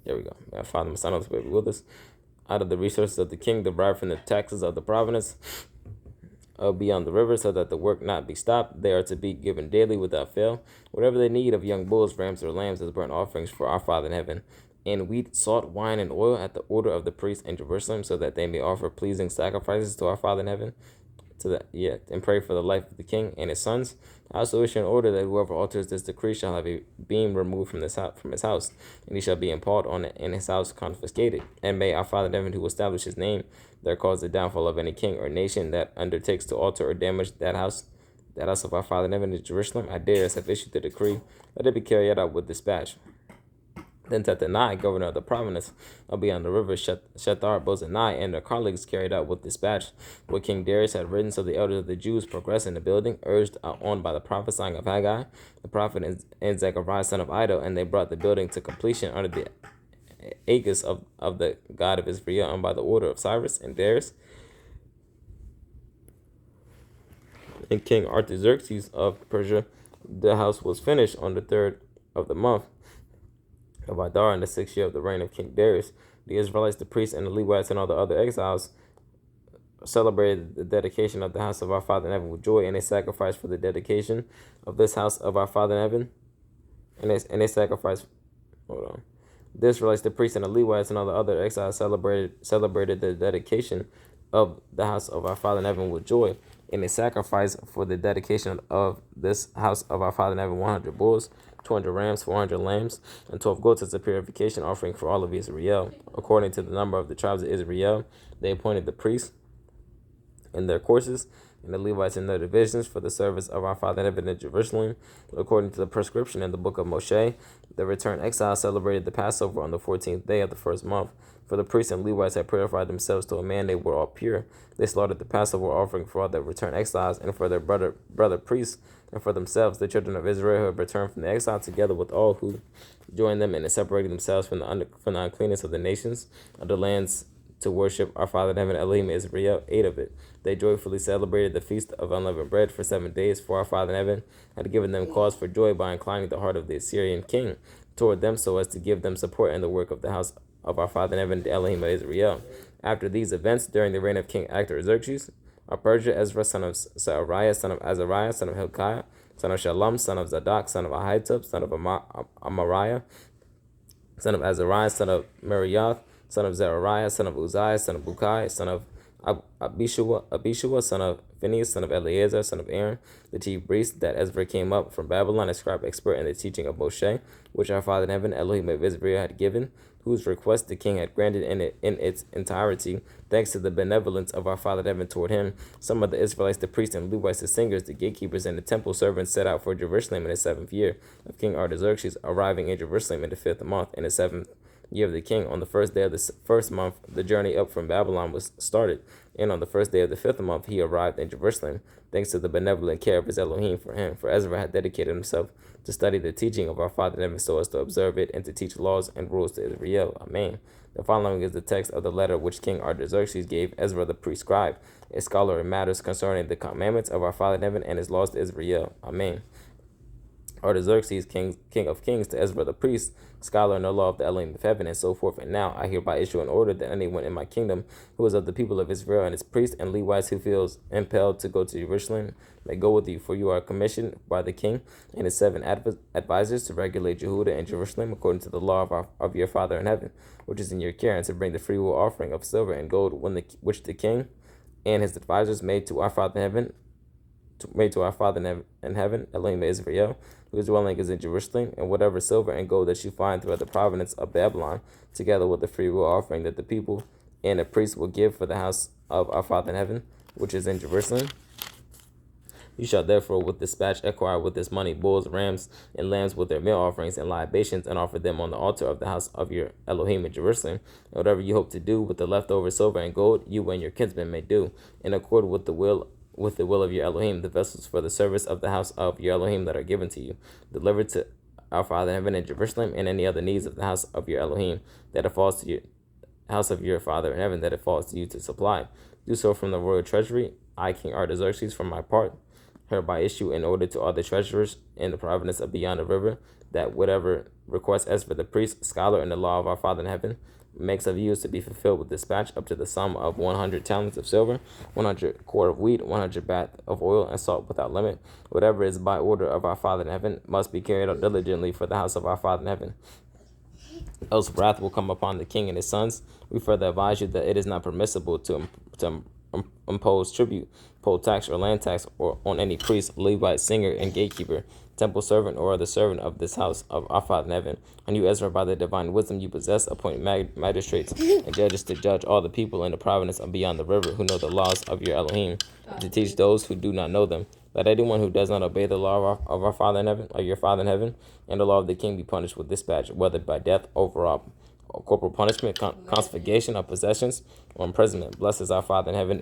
There we go. May our Father, my Son, Holy Spirit be with us. Out of the resources of the king derived from the taxes of the province beyond the river, so that the work not be stopped. They are to be given daily without fail, whatever they need of young bulls, rams, or lambs as burnt offerings for our Father in heaven, and wheat, salt, wine, and oil at the order of the priests in Jerusalem, so that they may offer pleasing sacrifices to our Father in heaven. To that, and pray for the life of the king and his sons. I also issue an order that whoever alters this decree shall have a beam removed from his house, and he shall be impaled on it, and his house confiscated. And may our Father in heaven, who established his name, there cause the downfall of any king or nation that undertakes to alter or damage that house of our Father in heaven in Jerusalem. I dare have issued the decree, let it be carried out with dispatch. Then Tattenai, governor of the province beyond the river, Shethar-Bozenai, and their colleagues carried out with dispatch what King Darius had written. So the elders of the Jews progressed in the building, urged on by the prophesying of Haggai, the prophet, and Zechariah, son of Iddo, and they brought the building to completion under the aegis of the God of Israel, and by the order of Cyrus and Darius and King Artaxerxes of Persia. The house was finished on the 3rd of the month of Adar in the 6th year of the reign of King Darius. The Israelites, the priests, and the Levites, and all the other exiles celebrated the dedication of the house of our Father in heaven with joy, and they sacrificed for the dedication of this house of our Father in heaven. And they sacrificed. Hold on. The Israelites, the priests, and the Levites, and all the other exiles celebrated the dedication of the house of our Father in heaven with joy, and they sacrificed for the dedication of this house of our Father in heaven 100 bulls, 200 rams, 400 lambs, and 12 goats as a purification offering for all of Israel. According to the number of the tribes of Israel, they appointed the priests in their courses, and the Levites in their divisions for the service of our Father in heaven in Jerusalem. According to the prescription in the book of Moshe, the returned exiles celebrated the Passover on the 14th day of the first month. For the priests and Levites had purified themselves to a man, they were all pure. They slaughtered the Passover offering for all the returned exiles, and for their brother priests, and for themselves, the children of Israel who had returned from the exile, together with all who joined them, and separated themselves from the uncleanness of the nations of the lands, to worship our Father in heaven, Elohim Israel, 8 of it. They joyfully celebrated the feast of unleavened bread for 7 days, for our Father in heaven had given them cause for joy by inclining the heart of the Assyrian king toward them, so as to give them support in the work of the house of our Father in heaven, the Elohim Israel. After these events, during the reign of King Artaxerxes of Persia, Ezra, son of Sariah, son of Azariah, son of Hilkiah, son of Shalom, son of Zadok, son of Ahitub, son of Amariah, son of Azariah, son of Merioth, son of Zechariah, son of Uzziah, son of Bukai, son of Abishua, son of Phinehas, son of Eleazar, son of Aaron, the chief priest, that Ezra came up from Babylon, a scribe expert in the teaching of Moshe, which our Father in heaven, Elohim of Israel, had given, whose request the king had granted in its entirety, thanks to the benevolence of our Father in heaven toward him. Some of the Israelites, the priests and Levites, the singers, the gatekeepers, and the temple servants set out for Jerusalem in the 7th year of King Artaxerxes, arriving in Jerusalem in the 5th month, in the 7th year of the king. On the first day of the first month, the journey up from Babylon was started, and on the first day of the 5th month, he arrived in Jerusalem, thanks to the benevolent care of his Elohim for him. For Ezra had dedicated himself to study the teaching of our Father in heaven, so as to observe it and to teach laws and rules to Israel. Amen. The following is the text of the letter which King Artaxerxes gave Ezra the prescribe, a scholar in matters concerning the commandments of our Father in heaven and his laws to Israel. Amen. Artaxerxes, king of kings, to Ezra the priest, scholar in the law of the Elohim of heaven, and so forth. And now I hereby issue an order that anyone in my kingdom who is of the people of Israel, and its priests and Levites, who feels impelled to go to Jerusalem, may go with you, for you are commissioned by the king and his 7 advisors to regulate Jehudah and Jerusalem according to the law of your Father in heaven, which is in your care, and to bring the freewill offering of silver and gold which the king and his advisors made to our Father in heaven, Elohim Israel, whose dwelling is in Jerusalem, and whatever silver and gold that you find throughout the province of Babylon, together with the freewill offering that the people and the priests will give for the house of our Father in heaven, which is in Jerusalem. You shall therefore with dispatch acquire with this money bulls, rams, and lambs with their meal offerings and libations, and offer them on the altar of the house of your Elohim in Jerusalem. And whatever you hope to do with the leftover silver and gold, you and your kinsmen may do, in accord with the will of your Elohim, the vessels for the service of the house of your Elohim that are given to you, delivered to our Father in heaven in Jerusalem, and any other needs of the house of your Elohim that it falls to you, house of your Father in heaven that it falls to you to supply. Do so from the royal treasury. I, King Artaxerxes, from my part, hereby issue an order to all the treasurers in the province of beyond the river, that whatever request Ezra the priest, scholar in the law of our Father in heaven, makes of you to be fulfilled with dispatch up to the sum of 100 talents of silver, 100 quart of wheat, 100 bath of oil, and salt without limit. Whatever is by order of our Father in heaven must be carried out diligently for the house of our Father in heaven. Else wrath will come upon the king and his sons. We further advise you that it is not permissible to impose tribute, poll tax, or land tax or on any priest, Levite, singer, and gatekeeper, temple servant, or other servant of this house of our Father in heaven. And you, Ezra, by the divine wisdom you possess, appoint magistrates and judges to judge all the people in the province of beyond the river who know the laws of your Elohim, and to teach those who do not know them. Let anyone who does not obey the law of our Father in heaven, or your Father in heaven, and the law of the king be punished with dispatch, whether by death, overall, or corporal punishment, confiscation of possessions, or imprisonment. Blesses our Father in heaven,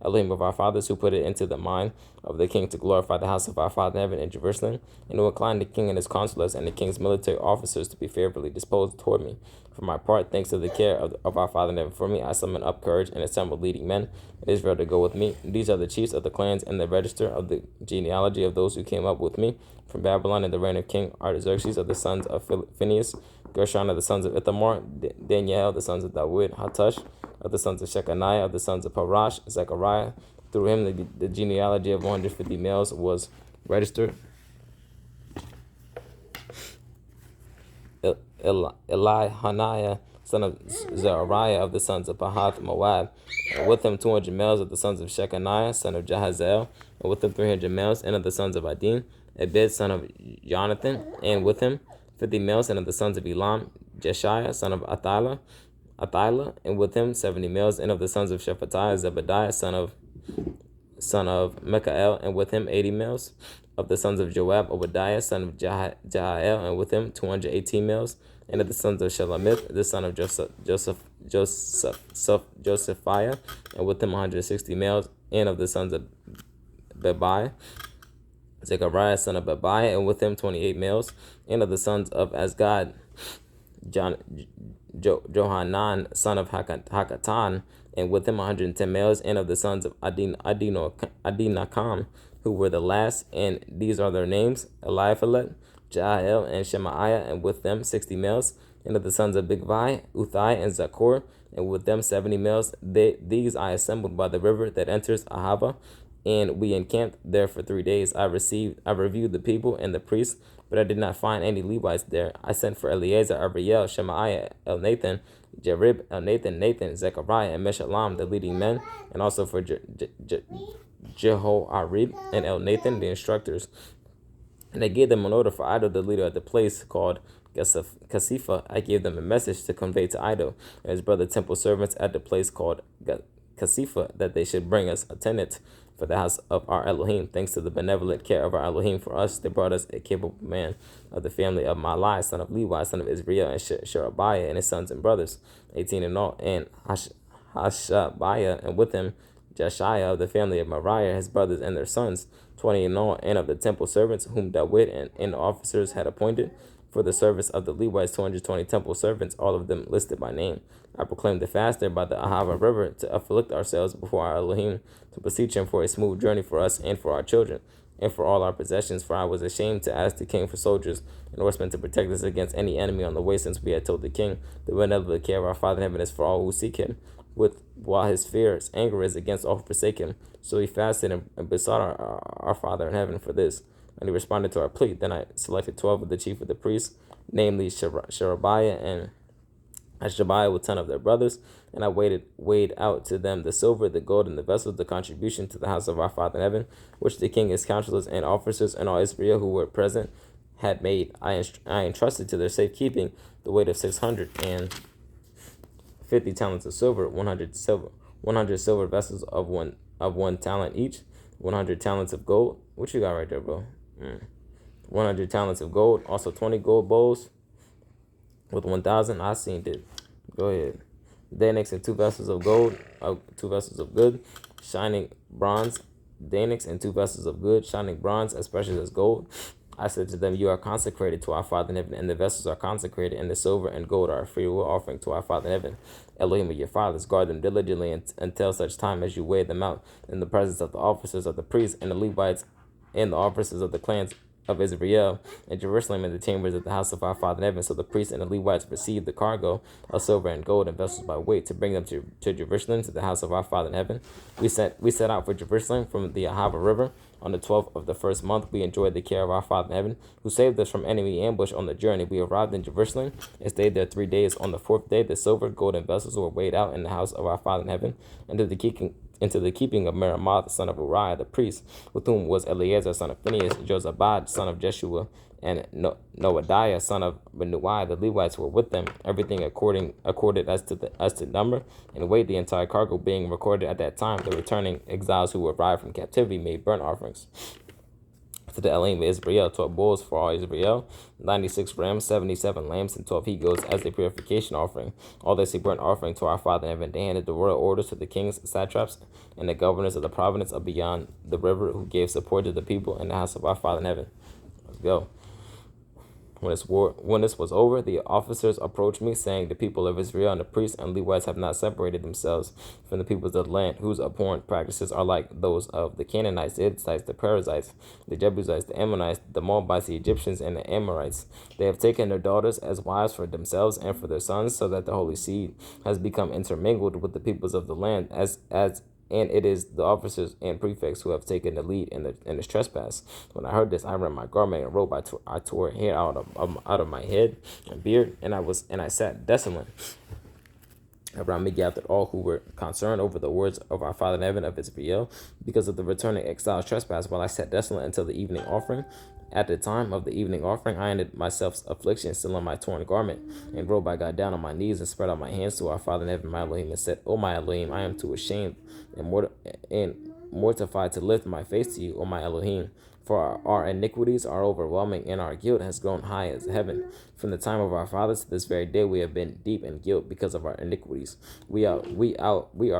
Elohim of our fathers, who put it into the mind of the king to glorify the house of our Father in heaven in Jerusalem, and to incline the king and his consulars and the king's military officers to be favorably disposed toward me. For my part, thanks to the care of our Father in heaven for me, I summon up courage and assemble leading men in Israel to go with me. These are the chiefs of the clans and the register of the genealogy of those who came up with me from Babylon in the reign of King Artaxerxes, of the sons of Phinehas, Gershon of the sons of Ithamar, Daniel of the sons of Dawid, Hattush of the sons of Shechaniah, of the sons of Parash, Zechariah. Through him the genealogy of 150 males was registered. Elihaniah, son of Zechariah, of the sons of Pahath Moab, and with him 200 males of the sons of Shechaniah, son of Jahaziel, and with him 300 males, and of the sons of Adin, Ebed, son of Jonathan, and with him 50 males, and of the sons of Elam, Jeshiah, son of Athila, and with him 70 males, and of the sons of Shephatiah, Zebediah, son of Michael, and with him 80 males. Of the sons of Joab, Obadiah, son of Jael, and with him 218 males. And of the sons of Shelamith, the son of Josephiah, and with him 160 males. And of the sons of Bebai, Zechariah, son of Bebai, and with him 28 males. And of the sons of Asgad, Johanan, son of Hakatan, and with him 110 males. And of the sons of Adinakam, who were the last, and these are their names: Eliphalet, Jael, and Shemaiah, and with them 60 males. And of the sons of Bigvai, Uthai, and Zakur, and with them 70 males. These I assembled by the river that enters Ahava, and we encamped there for 3 days. I reviewed the people and the priests, but I did not find any Levites there. I sent for Eleazar, Ariel, Shemaiah, Elnathan, Jerib, Elnathan, Nathan, Zechariah, and Meshullam, the leading men, and also for Jehoarib and Elnathan, the instructors. And I gave them an order for Iddo, the leader at the place called Casiphah. I gave them a message to convey to Iddo and his brother temple servants at the place called Casiphah, that they should bring us a tenant for the house of our Elohim. Thanks to the benevolent care of our Elohim for us, they brought us a capable man of the family of Malai, son of Levi, son of Israel, and Sherebiah, and his sons and brothers, 18 in all, and Hashabiah, and with him Jeshiah of the family of Mariah, his brothers and their sons, 20 in all, and of the temple servants whom Dawid and the officers had appointed for the service of the Levites, 220 temple servants, all of them listed by name. I proclaimed the fast there by the Ahava River to afflict ourselves before our Elohim, to beseech him for a smooth journey for us and for our children, and for all our possessions, for I was ashamed to ask the king for soldiers and horsemen to protect us against any enemy on the way, since we had told the king, the benevolent care of our Father in heaven is for all who seek him, while his fierce anger is against all who forsake him. So he fasted and besought our Father in heaven for this, and he responded to our plea. Then I selected 12 of the chief of the priests, namely Sherebiah and Hashabiah with 10 of their brothers, and I weighed out to them the silver, the gold, and the vessels, the contribution to the house of our Father in heaven, which the king, his counselors, and officers, and all Israel who were present had made. I entrusted to their safekeeping the weight of 650 talents of silver, 100 silver vessels of one talent each, 100 talents of gold. What you got right there, bro? 100 talents of gold, also 20 gold bowls with 1,000. I seen it. Go ahead. Danix and 2 vessels of gold, 2 vessels of good, shining bronze. Danix and 2 vessels of good, shining bronze, as precious as gold. I said to them, you are consecrated to our Father in heaven, and the vessels are consecrated, and the silver and gold are a free will offering to our Father in heaven. Elohim of your fathers, guard them diligently until such time as you weigh them out in the presence of the officers of the priests and the Levites and the officers of the clans of Israel in Jerusalem in the chambers of the house of our Father in heaven. So the priests and the Levites received the cargo of silver and gold and vessels by weight to bring them to Jerusalem to the house of our Father in heaven. We set out for Jerusalem from the Ahava River. On the 12th of the first month, we enjoyed the care of our Father in heaven, who saved us from enemy ambush on the journey. We arrived in Jerusalem and stayed there 3 days. On the fourth day, the silver, gold, and vessels were weighed out in the house of our Father in heaven, into the keeping of Meremoth, son of Uriah, the priest, with whom was Eleazar, son of Phinehas, Josabad, son of Jeshua, and Noadiah, son of Benuai. The Levites were with them, everything accorded as to number, and weighed the entire cargo, being recorded at that time. The returning exiles who arrived from captivity made burnt offerings to the Elohim of Israel, 12 bulls for all Israel, 96 rams, 77 lambs, and 12 he-goats as a purification offering. All this he burnt offering to our Father in heaven. They handed the royal orders to the kings, satraps, and the governors of the province of beyond the river, who gave support to the people in the house of our Father in heaven. Let's go. When this was over, the officers approached me, saying, the people of Israel and the priests and Levites have not separated themselves from the peoples of the land, whose abhorrent practices are like those of the Canaanites, the Hittites, the Perizzites, the Jebusites, the Ammonites, the Moabites, the Egyptians, and the Amorites. They have taken their daughters as wives for themselves and for their sons, so that the holy seed has become intermingled with the peoples of the land, and it is the officers and prefects who have taken the lead in this trespass. When I heard this, I rent my garment and robe. I tore hair out of my head and beard, and I sat desolate. Around me gathered all who were concerned over the words of our Father in heaven of Israel, because of the returning exiles' trespass, while I sat desolate until the evening offering. At the time of the evening offering, I ended myself's affliction, still in my torn garment and robe. I got down on my knees and spread out my hands to our Father in heaven, my Elohim, and said, O my Elohim, I am too ashamed and mortified to lift my face to you, O my Elohim. For our iniquities are overwhelming, and our guilt has grown high as heaven. From the time of our fathers to this very day, we have been deep in guilt because of our iniquities. We are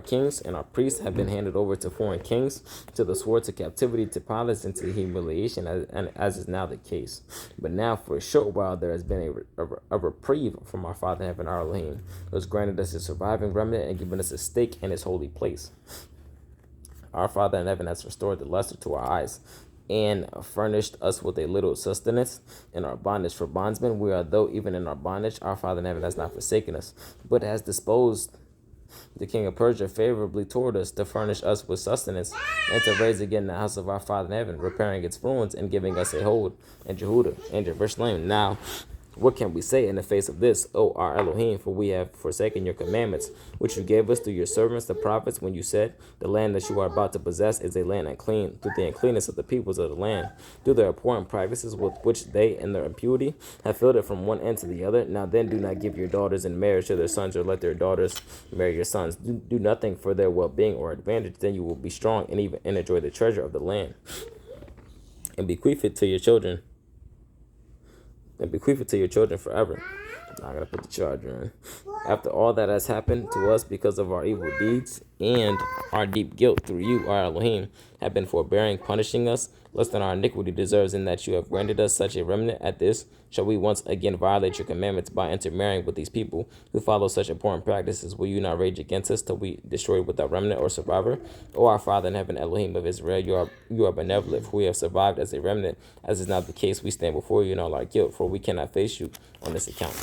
kings, and our priests have been handed over to foreign kings, to the sword, to captivity, to palace, and to humiliation, as is now the case. But now, for a short while, there has been a reprieve from our Father in heaven, our Elohim, who has granted us a surviving remnant and given us a stake in his holy place. Our Father in heaven has restored the luster to our eyes, and furnished us with a little sustenance in our bondage. For bondsmen we are, though even in our bondage, our Father in heaven has not forsaken us, but has disposed the king of Persia favorably toward us, to furnish us with sustenance, and to raise again the house of our Father in heaven, repairing its ruins, and giving us a hold in Jehudah and Jerusalem. Now, what can we say in the face of this, O our Elohim? For we have forsaken your commandments, which you gave us through your servants, the prophets, when you said, the land that you are about to possess is a land unclean, through the uncleanness of the peoples of the land, through their abhorrent practices with which they, in their impurity, have filled it from one end to the other. Now then, do not give your daughters in marriage to their sons, or let their daughters marry your sons. Do nothing for their well-being or advantage. Then you will be strong and enjoy the treasure of the land, and bequeath it to your children. Forever. Now I gotta put the charger in. After all that has happened to us because of our evil deeds and our deep guilt through you, our Elohim, have been forbearing, punishing us less than our iniquity deserves, in that you have granted us such a remnant at this, shall we once again violate your commandments by intermarrying with these people who follow such abhorrent practices? Will you not rage against us till we destroy with our remnant or survivor? O our Father in heaven, Elohim of Israel, you are benevolent, for we have survived as a remnant. As is not the case, we stand before you in all our guilt, for we cannot face you on this account.